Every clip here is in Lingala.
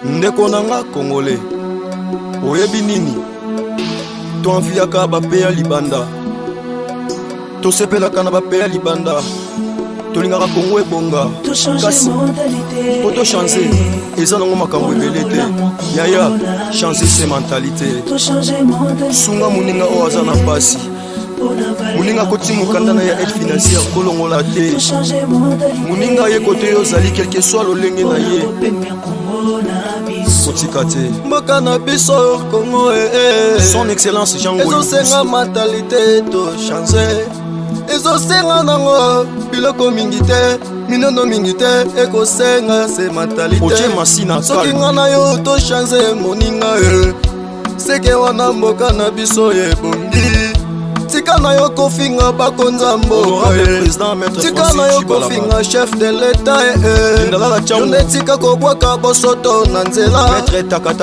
ndeko nanga Congolais oyebi nini toanviaka bape ya libanda tosepelaka na bape ya libanda tolingaka Kongo ebonga kasi po tochange eza nango makambo ebele te yaya change se mentalité sunga moninga oyo aza na pasi moninga koti mokanda na ya aide financière kolongola te moninga ye kote yo ozali quelque soit lolenge na ye kotika te mboka na biso Kongo son excellence Jean Ngoi ezosenga mentalité to change ezosenga nango biloko mingi te minono mingi te ekosenga se mentalité soki nga na yo to change moninga seke wana mboka na biso ebongi tika na yo kofinga bakonza mboka tika na yo kofinga chef de l'état yone tika kobwaka bosoto na nzela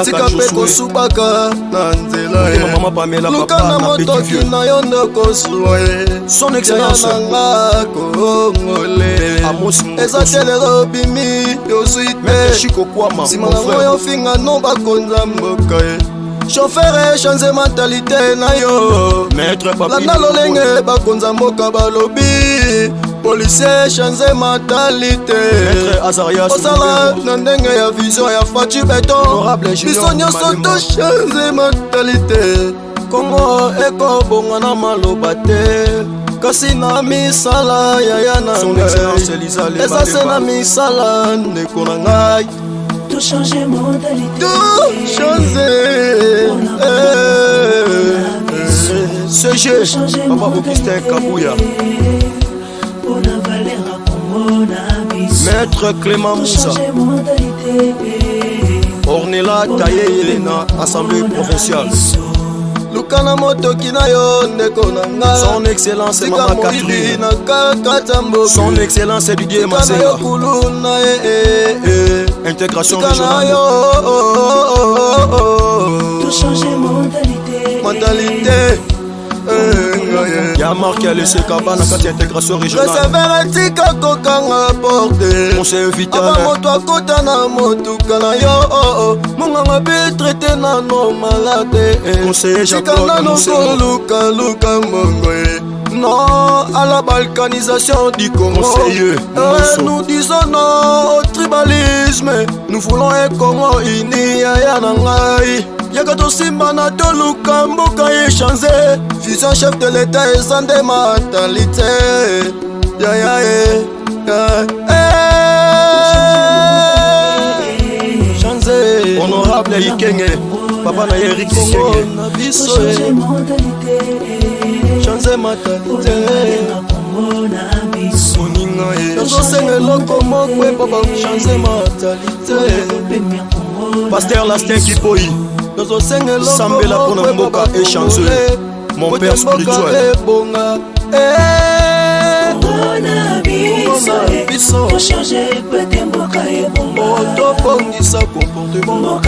tika mpe kosubaka na nzela luka na motoki na yo ndokosua yananga Kongole eza te lelo bimi yozwi te nsima nango yofinga no bakonza mboka chauffeur change mentalité na yo landa lolenge bakonza mboka balobi policier change mentalité osala na ndenge ya vision ya faci beton biso nyonso to change mentalité Kongo ekobonga na maloba te kasi na misala yaya na ngai eza se na misala ndeko na ngai tout changer mentalité, tout changer. Ce jeu, Papa Augustin Kabouya, Maître Clément Moussa, Ornella Taye Elena, Assemblée provinciale. Lukana motoki na yo ndeko nanga son excellence Mama Catherine son excellence Didier Mazenga intégration régionale tout changer mentalité ya marque ya laissé kabana kati intégration régionale reseveretika kokanga porte conseil vital ava moto akota na motuka na yo monganga bitraité nano malade conseiller Jean-Claude koluka mbongo non à la balkanisation du Congo. Nous disons non au tribalisme. Nous voulons un Congo uni. Yaka to simba na to luka mboka ye changer. Vision chef de l'état et sans des mentalités. Changer. Honorable Ikenge, Papa na Eric Ikenge. Changer mentalité. Nazosenga eloko moko papa changer mentalité. Pasteur Lastin Kipoi, Sambela pona mboka échangeur, mon père spirituel. Faut changer peut-être mboka tobongisa comportement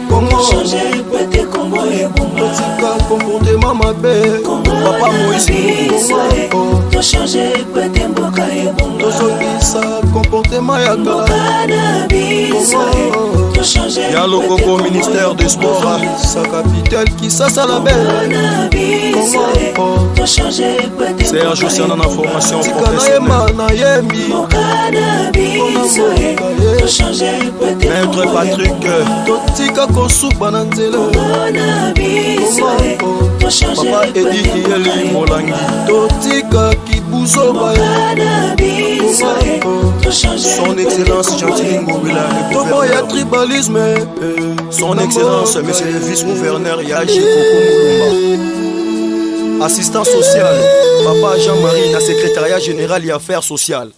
comment changer peut-être Congo tika comportement mabe Papa Moïse faut changer peut-être mboka tozongisa comportement ya kala ya lokoko ministère des sports sa capitale qui s'asala belle Serge Oceana na formation professionnelle na yembi Maître Patrick totika kosuba na nzela Papa Edith Yeli Molangi totika kibuzoba son excellence Gentil Ngobila tobo ya tribalisme son excellence monsieur le vice-gouverneur Yaji Koko Mulumba assistant social Papa Jean-Marie na secrétariat général et affaires sociales